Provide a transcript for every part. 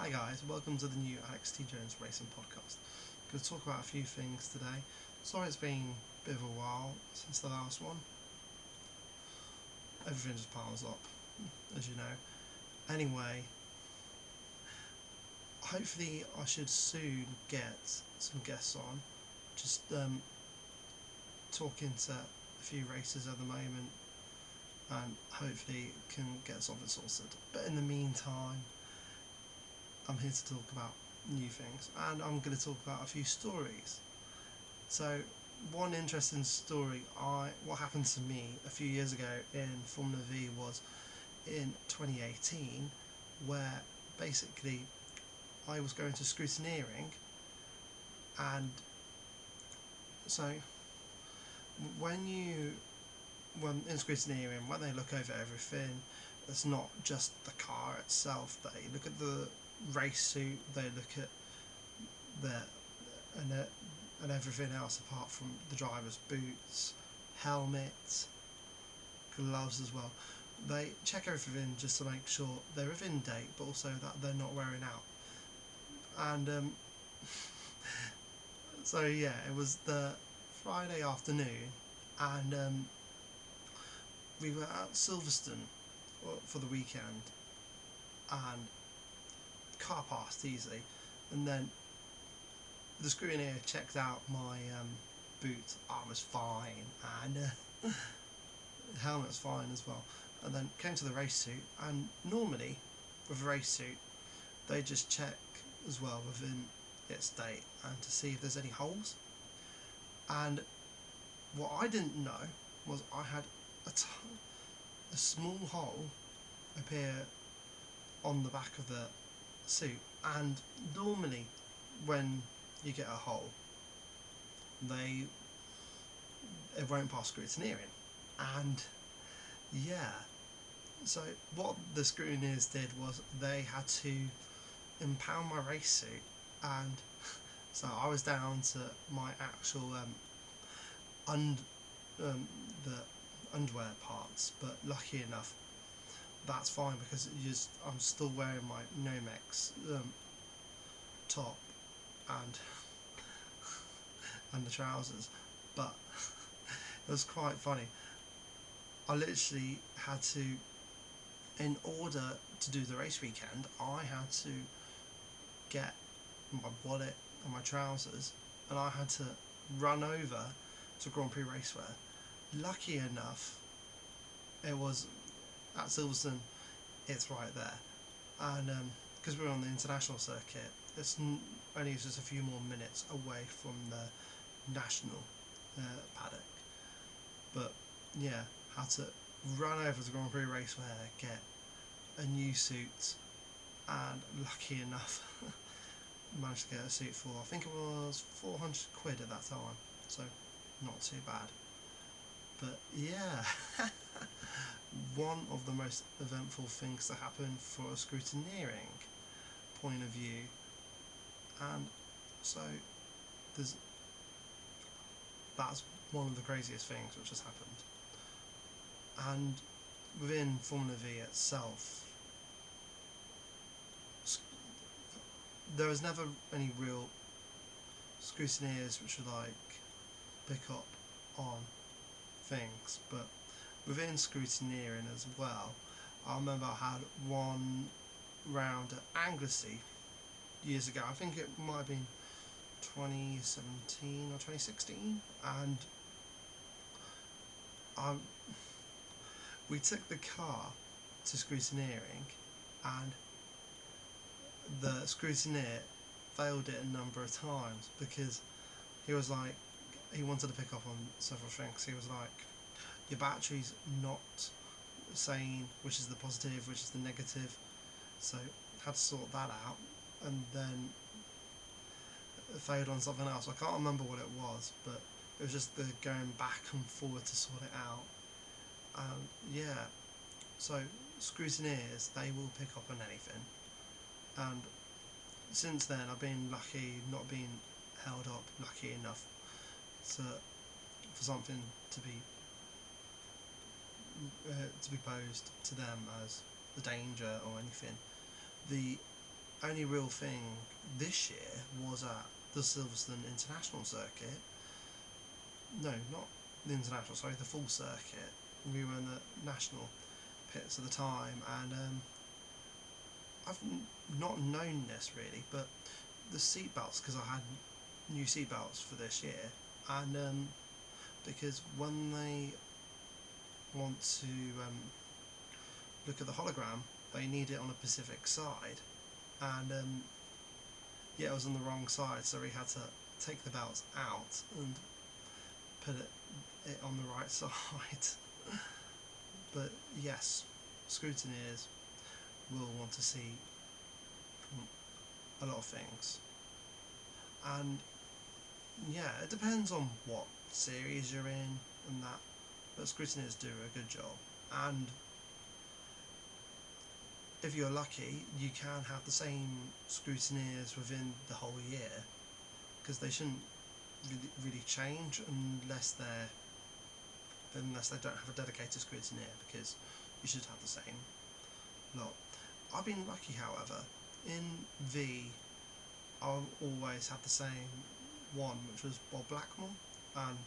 Hi guys, welcome to the new Alex T. Jones Racing Podcast. I'm going to talk about a few things today. Sorry it's been a bit of a while since the last one. Everything just piles up, as you know. Anyway, hopefully I should soon get some guests on. Just talking to a few races at the moment and hopefully can get something sorted. But in the meantime, I'm here to talk about new things, and I'm going to talk about a few stories. So, one interesting story, what happened to me a few years ago in Formula V was in 2018, where basically I was going to scrutineering, and so when when in scrutineering, when they look over everything, it's not just the car itself. They look at the race suit, they look at the and and everything else apart from the driver's boots, helmet, gloves as well. They check everything just to make sure they're within date, but also that they're not wearing out. And so yeah, it was the Friday afternoon, and we were at Silverstone for the weekend, and the car passed easily, and then the scrutineer checked out my boot. Arm was fine, and helmet was fine as well. And then came to the race suit, and normally with a race suit, they just check as well within its date and to see if there's any holes. And what I didn't know was I had a small hole appear on the back of the suit. And normally, when you get a hole, it won't pass scrutineering. And yeah, so what the scrutineers did was they had to impound my race suit, and so I was down to my actual the underwear parts. But lucky enough, that's fine because I'm still wearing my Nomex top and and the trousers. But it was quite funny. I literally had to, in order to do the race weekend, I had to get my wallet and my trousers, and I had to run over to Grand Prix Racewear. Lucky enough, it was at Silverstone. It's right there, and because we're on the international circuit, it's only just a few more minutes away from the national paddock. But yeah, had to run over to Grand Prix Racewear, get a new suit, and lucky enough managed to get a suit for, I think it was 400 quid at that time, so not too bad. But yeah, one of the most eventful things to happen for a scrutineering point of view, and so there's that's one of the craziest things which has happened. And within Formula V itself, there was never any real scrutineers which would pick up on things, but within scrutineering as well, I remember I had one round at Anglesey years ago. I think it might have been 2017 or 2016, and we took the car to scrutineering, and the scrutineer failed it a number of times because he wanted to pick up on several things. He was like, your battery's not saying which is the positive, which is the negative, so had to sort that out, and then it failed on something else. I can't remember what it was, but it was just the going back and forward to sort it out. Yeah, so scrutineers, they will pick up on anything, and since then I've been lucky, not being held up, lucky enough for something to be posed to them as a danger or anything. The only real thing this year was at the Silverstone International Circuit. No, not the International, sorry, the full circuit. We were in the national pits at the time, and I've not known this really, but the seatbelts, because I had new seatbelts for this year, and because when they want to look at the hologram, they need it on a Pacific side, and yeah, it was on the wrong side, so we had to take the belts out and put it on the right side. But yes, scrutineers will want to see a lot of things, and yeah, it depends on what series you're in and that, but scrutineers do a good job. And if you're lucky, you can have the same scrutineers within the whole year, because they shouldn't really change unless they don't have a dedicated scrutineer, because you should have the same lot. I've been lucky, however. In V, I always had the same one, which was Bob Blackmore, and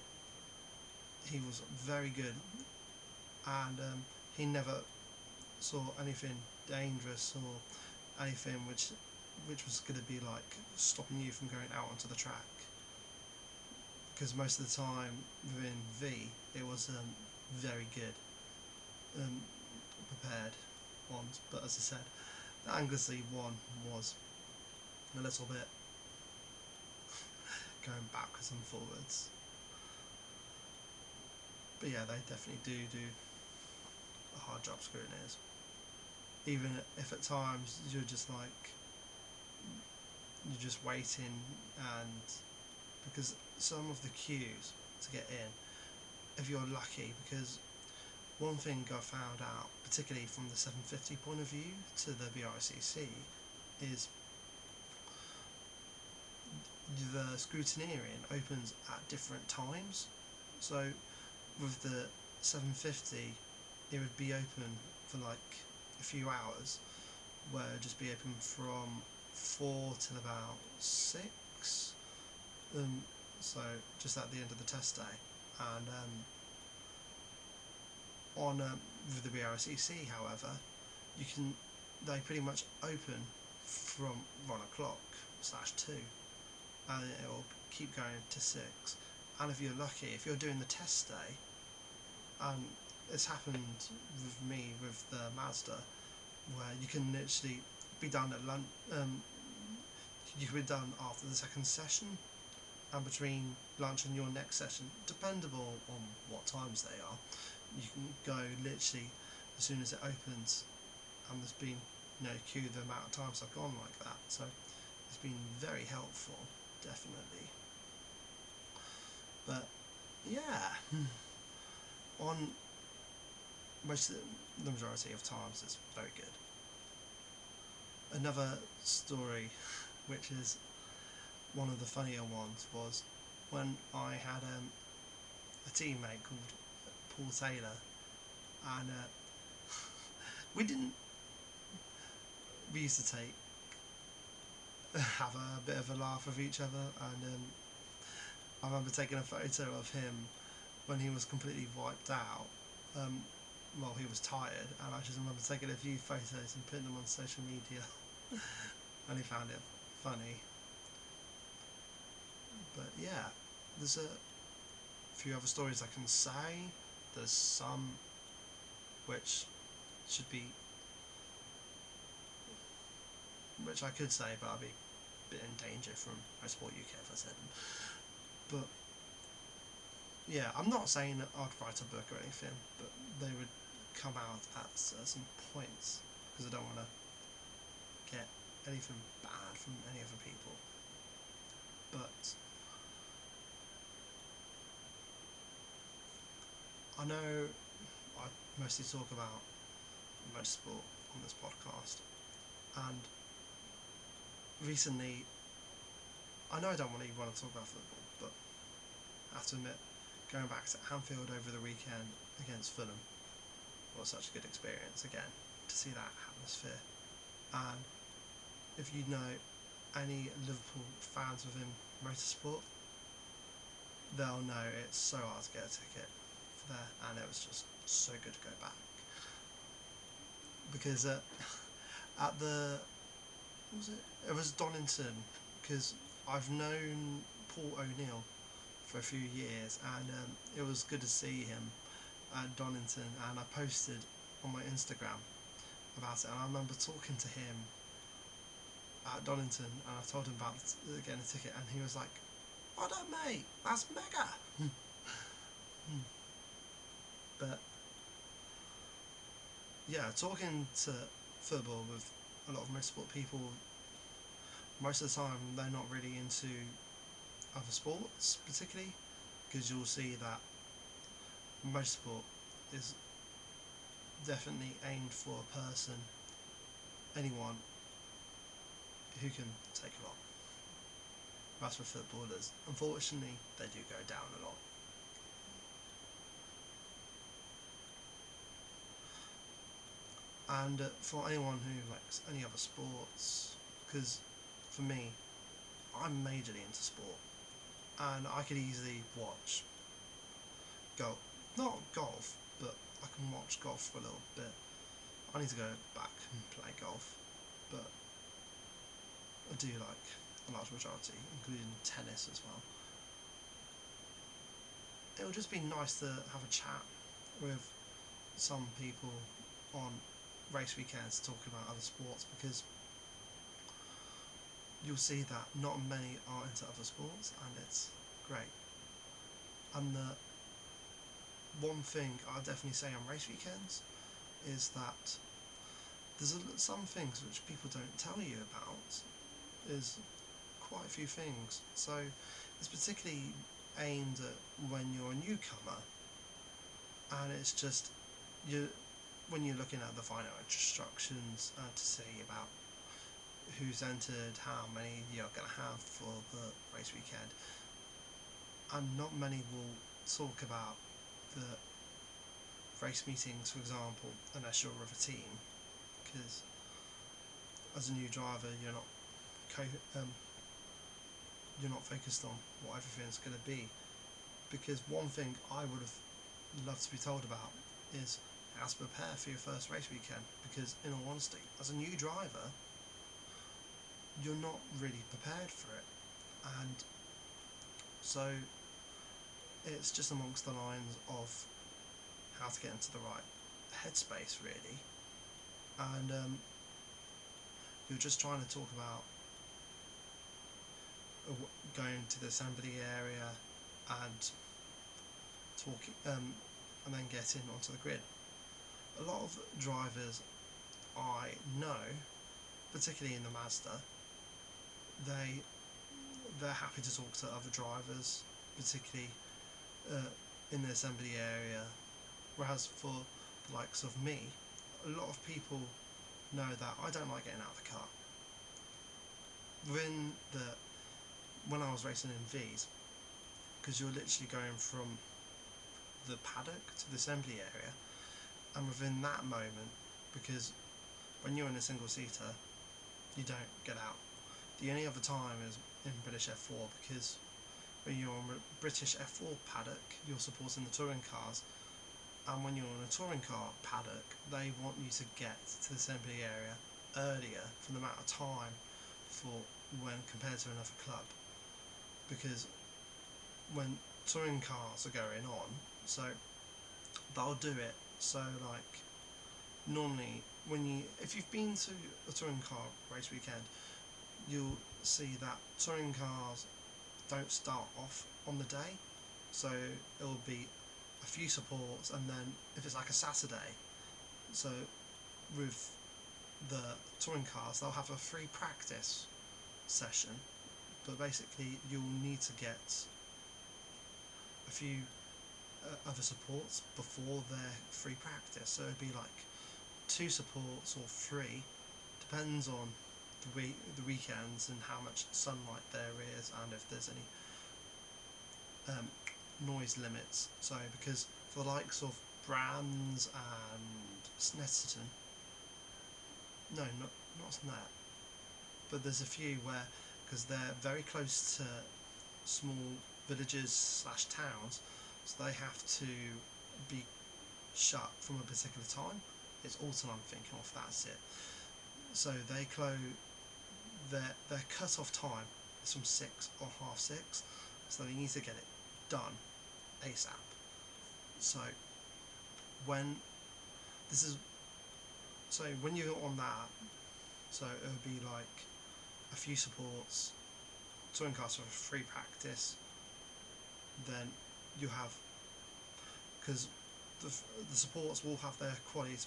he was very good, and he never saw anything dangerous or anything which was going to be like stopping you from going out onto the track, because most of the time within V it was very good prepared ones. But as I said, the Anglesey one was a little bit going backwards and forwards. But yeah, they definitely do a hard job, scrutineers. Even if at times you're just waiting, and because some of the queues to get in, if you're lucky, because one thing I found out, particularly from the 750 point of view to the BRCC, is the scrutineering opens at different times. So with the 750, it would be open for like a few hours, where it would just be open from 4 till about 6, so just at the end of the test day. And on with the BRCC, however, they pretty much open from 1:00/2, and it will keep going to 6. And if you're lucky, if you're doing the test day, it's happened with me with the Mazda, where you can literally be done at lunch. You can be done after the second session, and between lunch and your next session, dependable on what times they are, you can go literally as soon as it opens. And there's been no queue the amount of times I've gone like that, so it's been very helpful, definitely. But yeah, on the majority of times it's very good. Another story, which is one of the funnier ones, was when I had a teammate called Paul Taylor, and we used to have a bit of a laugh with each other, and I remember taking a photo of him when he was completely wiped out. Well, he was tired, and I just remember taking a few photos and putting them on social media, and he found it funny. But yeah, there's a few other stories I can say. There's some which I could say, but I'd be a bit in danger from Motorsport UK if I said them. But yeah, I'm not saying that I'd write a book or anything, but they would come out at certain points, because I don't want to get anything bad from any other people. But I know I mostly talk about motorsport on this podcast, and recently, I know I don't really want to talk about football, but I have to admit, going back to Anfield over the weekend against Fulham was such a good experience again, to see that atmosphere. And if you know any Liverpool fans within Motorsport, they'll know it's so hard to get a ticket for there, and it was just so good to go back because at the what was it? It was Donington, because I've known Paul O'Neill for a few years, and it was good to see him at Donington, and I posted on my Instagram about it, and I remember talking to him at Donington, and I told him about getting a ticket, and he was like, "What up, mate? That's mega." But yeah, talking to football with a lot of motorsport people, most of the time they're not really into other sports particularly, because you'll see that motorsport is definitely aimed for a person, anyone who can take a lot. Whereas for footballers, unfortunately, they do go down a lot. And for anyone who likes any other sports, because for me, I'm majorly into sport, and I could easily watch golf, not golf, but I can watch golf for a little bit. I need to go back and play golf, but I do like a large majority, including tennis as well. It would just be nice to have a chat with some people on race weekends talking about other sports, because you'll see that not many are into other sports, and it's great. And the one thing I definitely say on race weekends is that there's some things which people don't tell you about. Is quite a few things. So it's particularly aimed at when you're a newcomer, and it's just you when you're looking at the final instructions to see about who's entered, how many you're going to have for the race weekend, and not many will talk about the race meetings, for example, unless you're with a team, because as a new driver um, you're not focused on what everything's going to be. Because one thing I would have loved to be told about is how to prepare for your first race weekend, because in all honesty, as a new driver, you're not really prepared for it, and so it's just amongst the lines of how to get into the right headspace, really. And you're just trying to talk about going to the assembly area and talking and then getting onto the grid. A lot of drivers I know, particularly in the Mazda, they they're happy to talk to other drivers, particularly uh, in the assembly area. Whereas for the likes of me, a lot of people know that I don't like getting out of the car. When I was racing in V's, because you're literally going from the paddock to the assembly area, and within that moment, because when you're in a single seater, you don't get out. The only other time is in British F4, because when you're on British F4 paddock, you're supporting the touring cars, and when you're on a touring car paddock, they want you to get to the assembly area earlier for the amount of time for when compared to another club, because when touring cars are going on, so they'll do it. So like normally if you've been to a touring car race weekend, you'll see that touring cars don't start off on the day, so it'll be a few supports, and then if it's like a Saturday, so with the touring cars, they'll have a free practice session, but basically you'll need to get a few other supports before their free practice, so it'd be like 2 supports or 3, depends on the weekends and how much sunlight there is, and if there's any noise limits. So because for the likes of Brands and Snetterton, no, not Snet, but there's a few where, because they're very close to small villages slash towns, so they have to be shut from a particular time. It's autumn, I'm thinking of, that's it. So they close their cut off time is from 6 or half 6, so they need to get it done ASAP. So when this is so when you're on that, so it'll be like a few supports, touring cars for free practice. Then you have, because the supports will have their qualities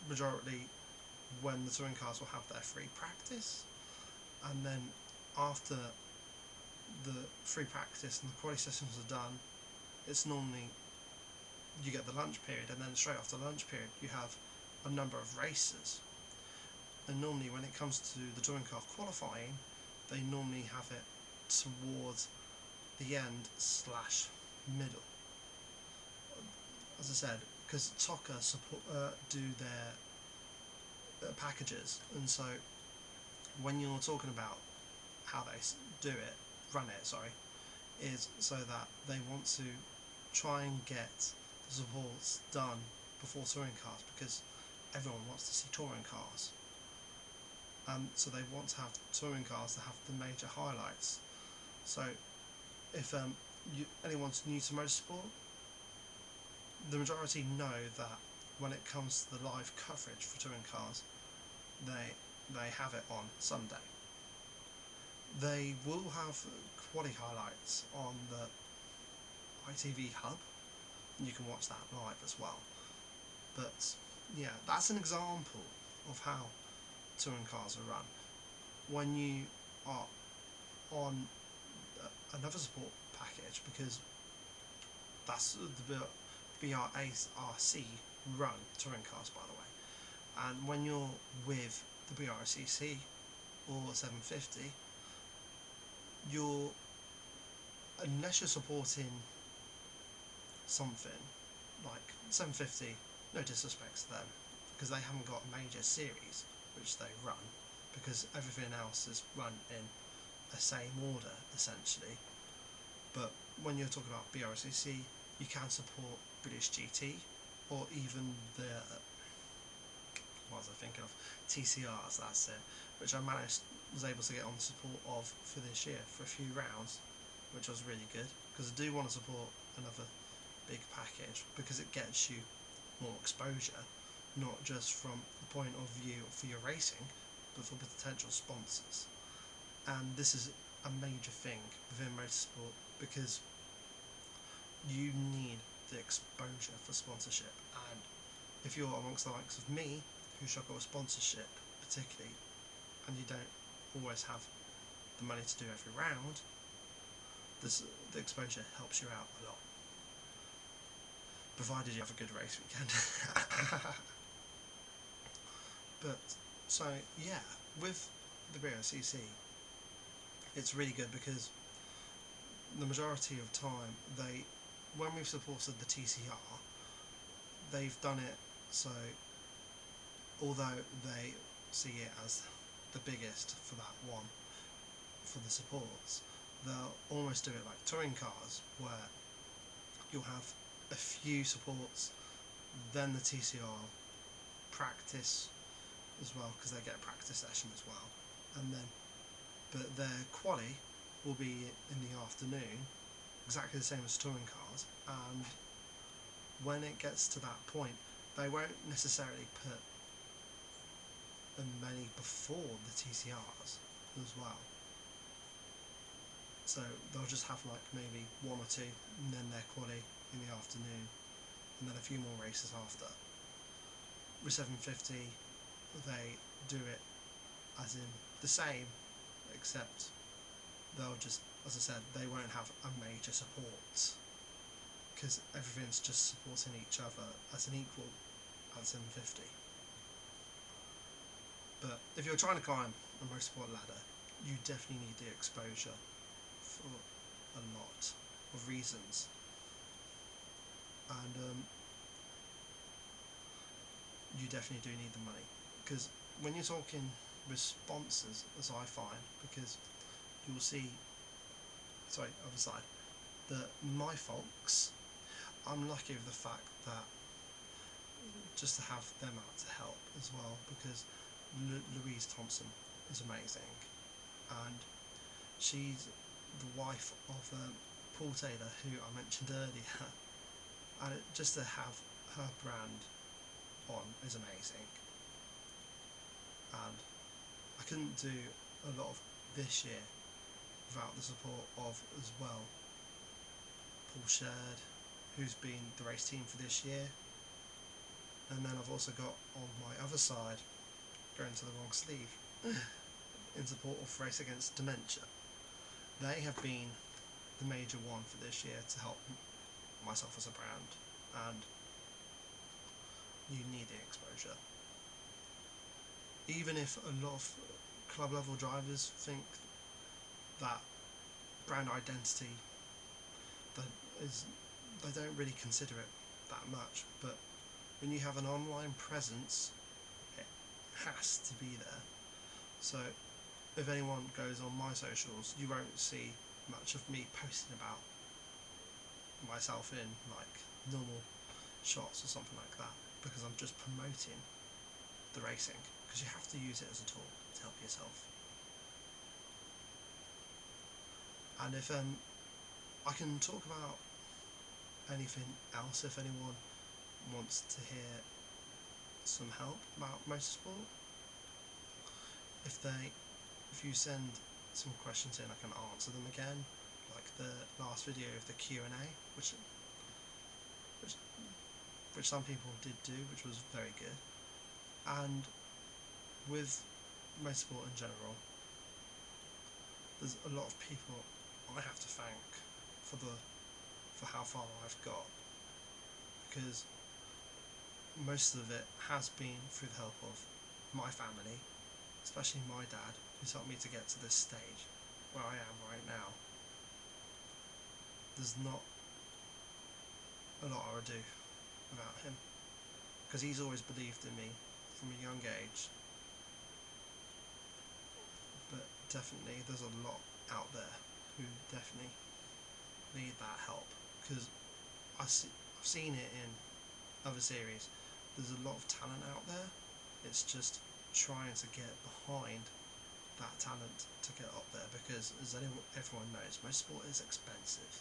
majority when the touring cars will have their free practice, and then after the free practice and the quality sessions are done, it's normally you get the lunch period, and then straight after the lunch period you have a number of races. And normally when it comes to the touring car qualifying, they normally have it towards the end slash middle. As I said, because TOCA do their packages, and so when you're talking about how they run it, is so that they want to try and get the supports done before touring cars, because everyone wants to see touring cars. So they want to have touring cars that have the major highlights. So if anyone's new to motorsport, the majority know that when it comes to the live coverage for touring cars, they have it on Sunday. They will have quality highlights on the ITV hub, and you can watch that live as well. But yeah, that's an example of how touring cars are run. When you are on another support package, because that's the BRARC run touring cars, by the way, and when you're with the BRCC or 750, unless you're supporting something like 750, no disrespect to them, because they haven't got a major series which they run, because everything else is run in the same order essentially. But when you're talking about BRCC, you can support British GT, or even the what was I thinking of, TCRs, that's it, which I was able to get on the support of for this year for a few rounds, which was really good, because I do want to support another big package, because it gets you more exposure, not just from the point of view for your racing, but for potential sponsors. And this is a major thing within motorsport, because you need the exposure for sponsorship. And if you're amongst the likes of me, who struggle with sponsorship particularly, and you don't always have the money to do every round, the exposure helps you out a lot, provided you have a good race weekend. But so yeah, with the BOCC, it's really good, because the majority of time when we've supported the TCR, they've done it so, although they see it as the biggest for that one, for the supports, they'll almost do it like touring cars, where you'll have a few supports, then the TCR practice as well, because they get a practice session as well, and then but their quali will be in the afternoon, exactly the same as touring cars. And when it gets to that point, they won't necessarily put many before the TCRs as well, so they'll just have like maybe one or two, and then their quali in the afternoon, and then a few more races after. With 750, they do it as in the same, except they'll just, as I said, they won't have a major support, because everything's just supporting each other as an equal at 750. But if you're trying to climb a motorsport ladder, you definitely need the exposure for a lot of reasons. And you definitely do need the money, because when you're talking with sponsors, as I find, because you'll see, sorry, other side, that my folks, I'm lucky with the fact that just to have them out to help as well, because Louise Thompson is amazing, and she's the wife of Paul Taylor, who I mentioned earlier, and just to have her brand on is amazing. And I couldn't do a lot of this year without the support of, as well, Paul Shared, who's been the race team for this year, and then I've also got on my other side, going to the wrong sleeve, in support of Race Against Dementia. They have been the major one for this year to help myself as a brand, and you need the exposure. Even if a lot of club level drivers think that brand identity, that is, they don't really consider it that much, but when you have an online presence, it has to be there. So if anyone goes on my socials, you won't see much of me posting about myself in like normal shots or something like that, because I'm just promoting the racing, because you have to use it as a tool to help yourself. And if I can talk about anything else if anyone wants to hear some help about motorsport. If you send some questions in, I can answer them again, like the last video of the Q&A, which some people did do, which was very good. And with motorsport in general, there's a lot of people I have to thank for how far I've got, because most of it has been through the help of my family, especially my dad, who's helped me to get to this stage where I am right now. There's not a lot I would do without him, because he's always believed in me from a young age. But definitely there's a lot out there who definitely need that help, because I've seen it in other series. There's a lot of talent out there. It's just trying to get behind that talent to get up there, because as everyone knows, motorsport is expensive.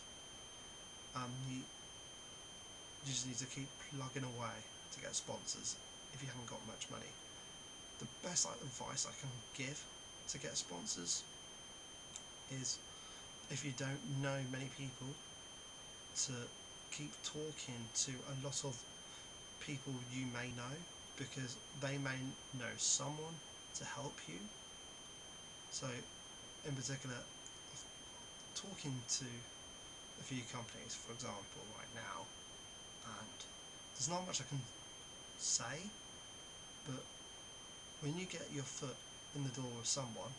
You just need to keep plugging away to get sponsors if you haven't got much money. The best advice I can give to get sponsors is, if you don't know many people, to keep talking to a lot of people you may know, because they may know someone to help you. So in particular, talking to a few companies, for example, right now, and there's not much I can say, but when you get your foot in the door with someone,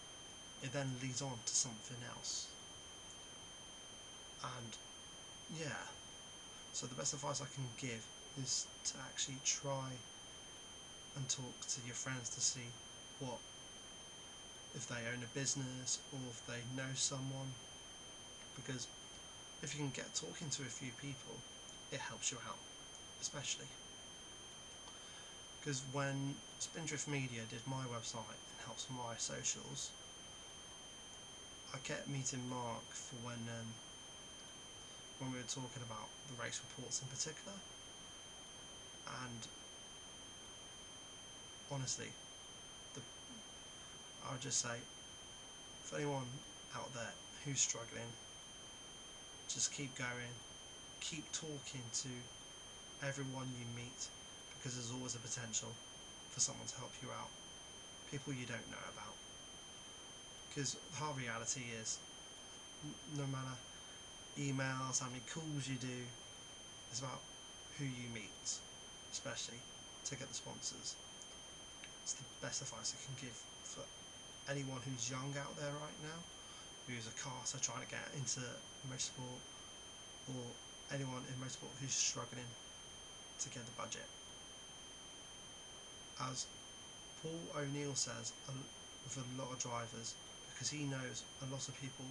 it then leads on to something else. And yeah, so the best advice I can give is to actually try and talk to your friends to see if they own a business or if they know someone, because if you can get talking to a few people, it helps you out, especially because when Spindrift Media did my website and helps my socials, I kept meeting Mark for when we were talking about the race reports in particular, and honestly, I would just say, for anyone out there who's struggling, just keep going, keep talking to everyone you meet, because there's always a potential for someone to help you out, people you don't know about. Because the hard reality is, no matter emails, how many calls you do, it's about who you meet, especially to get the sponsors. It's the best advice I can give for anyone who's young out there right now, who's a carter trying to get into motorsport, or anyone in motorsport who's struggling to get the budget. As Paul O'Neill says, with a lot of drivers, because he knows a lot of people,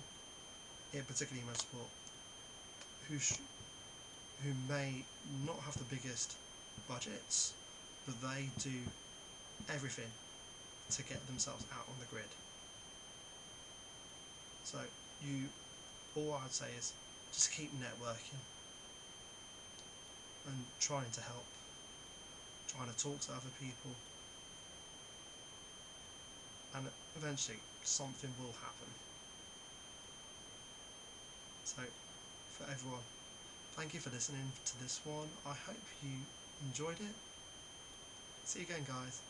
particularly in motorsport, who may not have the biggest budgets, but they do everything to get themselves out on the grid. So all I'd say is just keep networking and trying to help, trying to talk to other people, and eventually something will happen. So for everyone, thank you for listening to this one. I hope you enjoyed it. See you again, guys.